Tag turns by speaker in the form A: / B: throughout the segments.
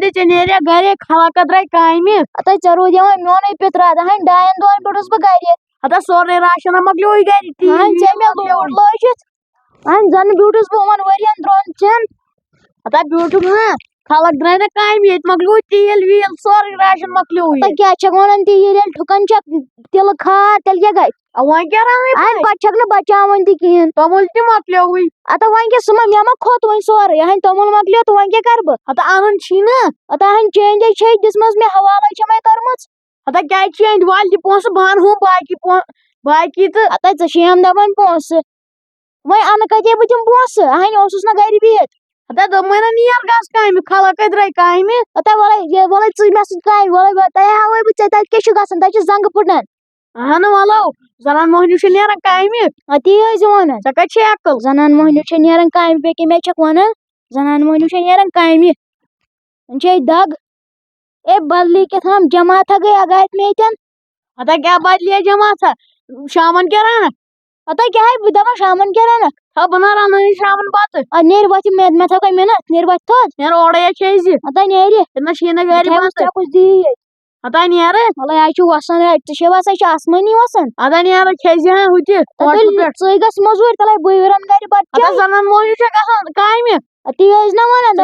A: नेरिया गरे खला द्राय कामि
B: अत चरो दिवान मोने पित्रा हन डायन दोन पटस ब गरे
A: अत सोरे राशन मकलो गरे
B: हन चमे लोड लोचित हन जन ब्यूटस बोमन वरियन द्रोन चन
A: अत ब्यूटु ना खला द्राय ना कामि यत मकलो तेल वील सोरे राशन मकलो
B: त क्या छगोनन ती ये ठुकन छ तिल खा तेल क्या गई
A: वह क्या रहा
B: हन पछक न बचावन ती किन
A: तमुल ती मकलो हुई
B: अत वह के सुमा मेमा खोत वन सोरे हन तमुल मकलो तो वह के करब
A: अत आनन छी ना
B: अत हन चेंज छ दिसमस में हवाला छ मैं करमच
A: अत क्या चेंज वाल दी पोस बान हो बाकी तो
B: अत चेम दबन पोस वह अन कते बतिम पोस हन ओसुस न गरि बित
A: अत दमन नियर गस कामि खला द्राय कामि
B: अत वाले च मे सु काय वाले तय हावे बु त के छु गसन त जंग फुटन
A: अहन वालो जनान मोहनी छ नेरन कामि
B: अति जवान
A: त कछ अकल
B: जनान मोहनी छ नेरन कामि पे के मे छक वन जनान मोहनी छ नेरन कामि छ दग ए बदली के हम जमा था गया गायत में तन
A: अत क्या बदलिया जमा था शामन क्या रहना
B: अत क्या है दमा शामन के रहना
A: था बना रहा शामन बात
B: नेर बात में था कोई मेहनत नेर बात तो
A: नेर ओड़े चीज
B: अत नेर
A: इतना शीन गारी बात
B: कुछ दी
A: अत नेर
B: वाला आइचु वसन तशेवा से आसमानी वसन
A: अत नेर खेज हां हुति
B: सई गस मजूर तले बुइरन गारी बात
A: अत जनान मोहनी छ गसन कामि
B: अति इज न वन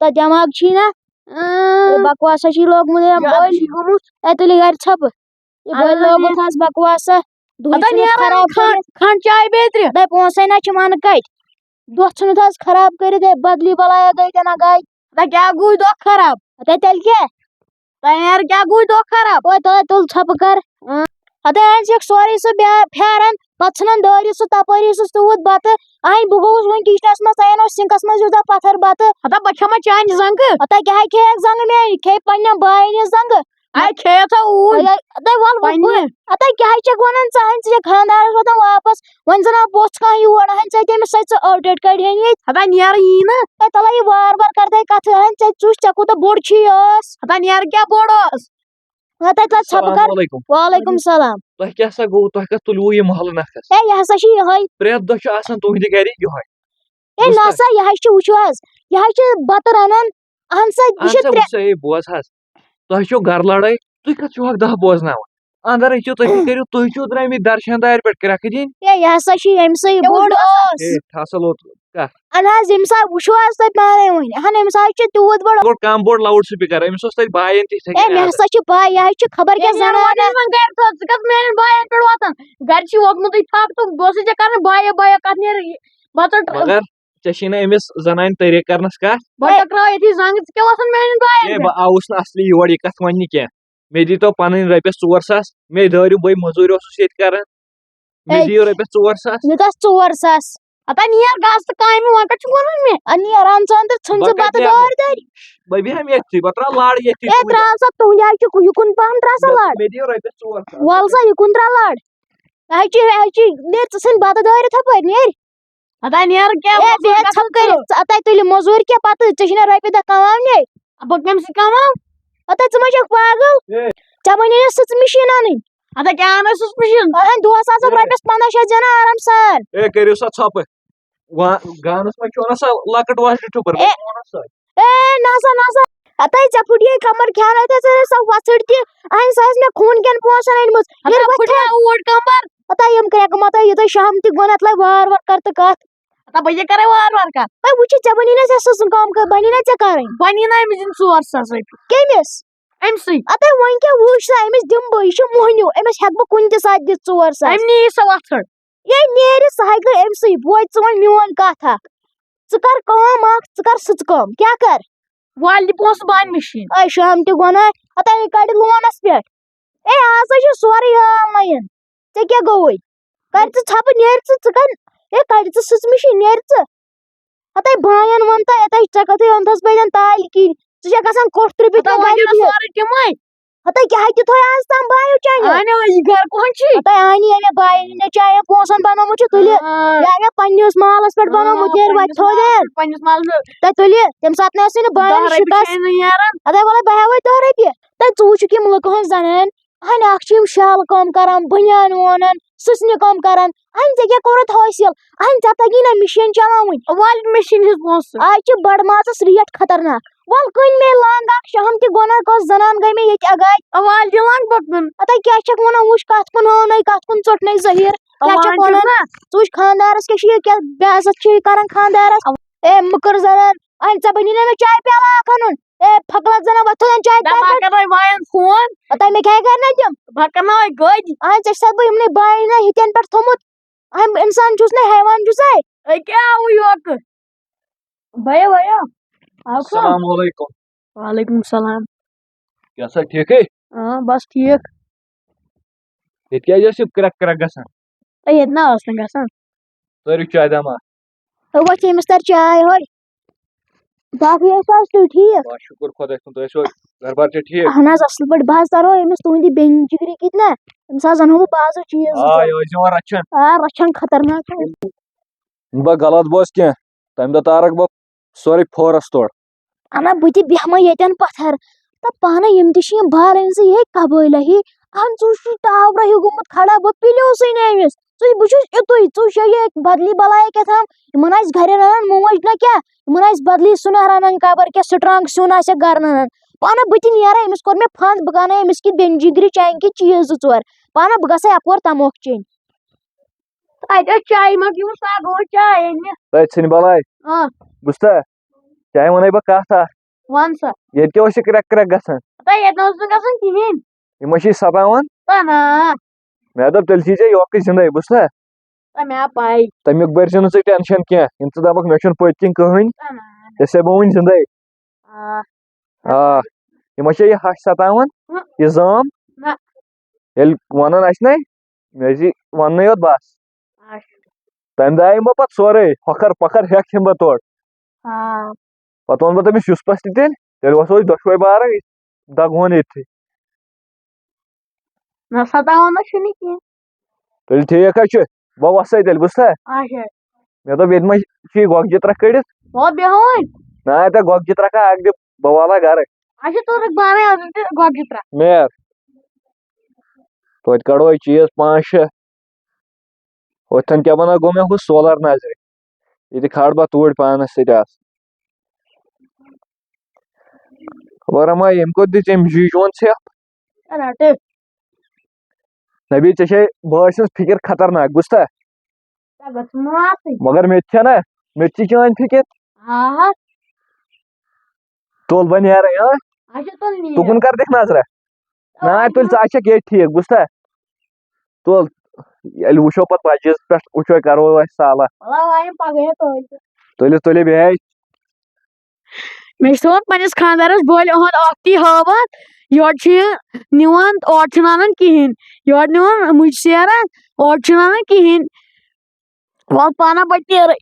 B: त दिमाग छी ना बकवास छी लोग मुझे बोल ए तुली गारी छप ये बोल लोग खास बकवास
A: अत नेर खराब खान चाय बेत्र
B: दे पोसे ना छ मान कट दोछन थास खराब कर दे बदली बलाया गई तना गाय
A: त क्या गुई दो खराब
B: अते तेल के
A: यार क्या गुई दो खराब
B: ओ तो तुल छप कर अते एक सॉरी सु फेरन पछन दरी सु तपरी सु सूद बात आई बुगोस वन किचनस में सयनो सिंकस में जुदा पत्थर बात
A: अत बखमा चान जंग
B: अते क्या के जंग में खे पन्ने बाय ने जंग
A: आई खे था ऊ
B: अते वाल अते क्या है वनन चाहन से खानदार होता वापस वन जना पोस्ट का ही वण हन से में सच आउटडेट कर है
A: अत नियर ही ना
B: तला ये बार करते कथ हन से चुस चकू तो बोड़ छियस
A: अत नियर क्या बोड़स
B: अते त छप कर वालेकुम सलाम
C: तह क्या सा गो तह का तुलु ये महल नखस
B: ए यह सा छी हय
C: प्रेत दो छ आसन तुहिद गरी योय
B: ए नासा यह छ उछवास यह छ बत रनन अहन सा
C: ये से बोस हस तह छ घर लड़ाई तुय का छ हक दह बोजना अंदर छ तह करियो तुय छ द्राय में दर्शनदार पेट करक दिन
B: ए यह सा छी एम से बोड ओस
C: ए ठासल का
B: अनाज एम सा उछवास त माने वन हन एम सा छ तूद बड़
C: बोड काम बोड लाउड स्पीकर एम सोस तई बायन ती
B: ए मे सा छ बाय यह छ खबर के जनाना
A: मन घर तो कस मेन बायन पे वातन घर छी वोगनु तई थाक तो गोसे जे करन बाय कत नेर बत
C: मगर चशिना एमिस जनाइन तरीक करनस का
A: बटकरा यथि जंग के वसन मेन बायन
C: ए बा आउस न असली योड कथ वन्नी के मे दी तो पन रपिस 400 मे दरियो बय मजूरी ओस सेत करन मे दियो रपिस 400
B: नितस 400
A: अत नियर गास कायम वन का छु वनन मे
B: अनि आराम से अंदर छंज बात दर
C: बय भी हम यथि बत्रा लाड़ यथि
B: ए त्रास तु जा छ युकुन पान त्रास लाड़
C: मे दियो रपिस 400
B: वालसा युकुन त्रा लाड़ आइची ने तसन बात दर थप नेर
A: अत नियर क्या
B: ए बे छप कर अत तुल मजूर के पत चशिना रपि द कमाम ने
A: अब कम से कमाम
B: अत चमच पागल चमने सच मशीन आनी
A: अत क्या न सस्पेशन
B: अहन 2000 रपिस 15 जना आराम सान
C: ए करियो सा छप गानस में क्यों ना सा लकट वाश ठुपर
B: ए नासा अतः चपुड़िए कमर क्या रहते से सब वसड़ती अहन सास में खून के पोषण इनमुस
A: ये बुढ़िया ओड कमर
B: अतः यम करे मत ये तो शाम ती गोनत ला वार करत कत
A: अत भैया करे वार का
B: भाई wuchi चबनी ने से काम कर बनी ने चकारे
A: बनी ना मिजिन 400
B: केमिस
A: एमसी
B: अतः वन के वुश सा एमिस दिम बय छ मोहन्यो एमिस हक ब कुन ते साथ दि 400
A: एमनी सवाथर
B: ये नेर साइकिल एमसी बोय चवन मियोन कथा चकर काम आख चकर सच काम क्या कर
A: वाली पोस बान मशीन
B: ay शाम ती गोना अतः कड लोनस पेट ए आसा छ सोरी ऑनलाइन ते क्या गोय कर छ छप नेर छ कर ए कड छ सच मशीन नेर छ अतः बायन वनता अतः चकते अंतस बेदन ताल की तुझे कसन कोट ट्रिप
A: तो वाली सोरी टिमय
B: अतः क्या है तो आज तम बायो चाहिए
A: आने ये घर कौन छी
B: अतः आनी हमें बाय ने चाहिए पोसन बनोमु छ तुले या मे पन्निस मालस पेट बनोमु देर वा थोदे
A: पन्निस माल
B: त तुले तम साथ ने सिन बाय शिकास अतः वाला बाय वा तो रपि त तू छु कि मुल्क हन जानन हन अक्षिम शाल काम करन बनियान वनन सुसने काम करन हन जे क्या करत हासिल हन जतगी ना मशीन चलावन
A: वाल मशीन हिज पोस
B: आज छ बड़ मास रेट खतरनाक ول کن مے لانگ اکھ شہم تہ گونا کس زنان گئی مے یت اگاے
A: اوال دلان پکن
B: اتا کیا چھک ونان وش کت کن ہونے کت کن ژٹنے ظہیر کیا چھک ونان ژٕ وچھ خاندارس کیا چھ کیا بے عزت چھ کران خاندارس اے مکر زنان این ژے بنی نہ چائے پیالہ اکھ انن اے پھکلت زنان وتھن چائے
A: دپا کرے وایان فون
B: اتا مے کیا کرنا تم
A: بہ کرناوے گٔدۍ
B: این ژے چھس بہ یمنے باین ہتین پٹھ تھومت ایم انسان چھس نہ حیوان چھس
A: اے کیا آو یوت بھیا بھیا
C: السلام علیکم.
A: وعلیکم السلام
C: کیسا ٹھیک ہے
A: ہاں بس ٹھیک
C: یہ کیا کرک کرک گژھان
A: اے اتنا ٲس نہٕ گژھان
C: سٲری چاے دما
B: وہ چیمس تر چائے ہوئی باقی ٲسۍ تُہۍ ٹھیٖک
C: بس شکر خدا کن تُہۍ ٲسوا گھر بار چھا ٹھیک
B: اہن حظ اصل پٲٹھۍ بہٕ حظ ترو أمِس تُہنٛدِ بیٚنہِ جگرِ کِتھ نا أمِس حظ انہو بہٕ بازرٕ چیٖز
C: آ یہ ٲسۍ یِوان رچھان
B: آ رچھان خطرناک
C: بہ غلط بوز کینٛہہ تمہِ دۄہ تارک بہٕ سورُے فورس تورٕ
B: انا بہٕ تہِ بیٚہمے ییٚتٮ۪ن پتھر تہٕ پانہٕ یِم تہِ چھِ یِم بارٕنۍ زٕ یہے قبٲیلہ ہی اہن ژٕ چھُ ٹاورا ہیوٗ گوٚمُت کھڑا بہٕ پِلیوسٕے نہٕ أمِس بہٕ چھُس یِتُے ژٕ چھے یہِ بدلی بلایا کیٛاہتام یِمن آسہِ گرِ رنان موج نہ کیٛاہ یِمن آسہِ بدلی سیُن رنان خبر کیٛاہ سٹرانگ سیُن آسیکھ گرٕ رنان پانہٕ بہٕ تہِ نیرا أمِس کوٚر مےٚ فنٛد بہٕ انہٕ أمِس کِتھ بیٚنہِ جگرِ چانہِ کِتھ چیٖز زٕ ژور پانہٕ بہٕ گژھے اپور تموکھ چیٚنۍ
A: اتہِ ٲس چایہِ منٛز یِم سا گوٚو چاے أنہِ
C: تۄہہِ ژھٕنہِ بلاے بوٗزتھا چاہے ونے بہٕ کتھ اکھ
A: ون سا
C: ییٚتہِ کیٛاہ اوس یہِ کرٛٮ۪کھ کرٛٮ۪کھ گژھان
A: تہٕ ییٚتہِ اوس نہٕ گژھان کِہیٖنۍ
C: یِم ٲسی ستاوان
A: نہ
C: مےٚ دوٚپ تیٚلہِ تھٲیزے یوکُے زِندے بوٗزتھا
A: مےٚ آو پاے
C: تمیُک بٔرزِ نہٕ ژٕ ٹٮ۪نشن کینٛہہ یِم ژٕ دپکھ مےٚ چھُنہٕ پٔتۍ کِنۍ کٕہٕنۍ ژےٚ سے بہٕ وٕنہِ زِندے آ یِم ٲسیا یہِ ہش ستاوان یہِ زٲم ییٚلہِ ونان آسہِ نا مےٚ ٲسی وننٕے یوت بس تمہِ دۄہ آیہِ بہٕ پتہٕ سورُے ہۄکھر پۄکھر ہٮ۪کھ یِمہٕ بہٕ تورٕ پتہٕ ووٚن بہٕ تٔمِس یُسپس تہِ تیٚلہِ وۄتھو أسۍ دۄشوے بارے دگہون ییٚتھٕے
A: نہ ستاوان نہ چھُنہٕ کینٛہہ
C: تیٚلہِ ٹھیٖک حظ چھُ بہٕ وسے تیٚلہِ بوٗزتھا
A: اچھا
C: مےٚ دوٚپ ییٚتہِ ما چھُے گۄگجہِ ترکھ کٔڑِتھ
A: بہت بیٚہو وۄنۍ
C: نہ تےٚ گۄگجہِ ترکھا اکھ دِ بہٕ والہا گرٕ
A: اچھا تورُکھ بانَے آز تہِ گۄگجہِ ترٛکھ
C: میر توتہِ کڑو یہِ چیٖز 5-6 ہوٚتھن کیٛاہ ونا گوٚو مےٚ ہُہ سولر نظرِ یہِ تہِ کھال بہٕ توٗرۍ پانس سۭتۍ آس خبر ما ییٚمہِ کوٚت دِژ أمۍ جیجوٗوَن ژھٮ۪پھ
A: رٹہٕ
C: نبی ژےٚ چھے بٲے سٕنٛز فِکر خطرناک بوٗزتھا
A: ژےٚ گژھِ نہٕ آسٕنۍ
C: مگر مےٚ تہِ چھےٚ نا مےٚ تہِ چھِ چٲنۍ فِکر تُل بہٕ نیرے
A: اچھا تُل نیٖر
C: تُکُن کر دِکھ نظرا نہ تُلہِ ژٕ آسکھ ییٚتہِ ٹھیٖک بوٗزتھا تُل ییٚلہِ وٕچھو پتہٕ بجس پٮ۪ٹھ وٕچھو کرو اَسہِ سالہ
A: وَلہٕ وایِم پگہٕے کٲلۍ
C: تُلِو تُلِو بیٚیہِ
A: مےٚ چھُ تھومُت پنٛنِس خانٛدارس بٔلۍ یِہُنٛد اکھتُے ہٲوتھ یورٕ چھُ یہِ نِوان اورٕ چھُنہٕ انان کِہیٖنۍ یورٕ نِوان مُجہِ سیرا اورٕ چھُنہٕ انان کِہیٖنۍ وَلہٕ پانہ بہٕ نیرے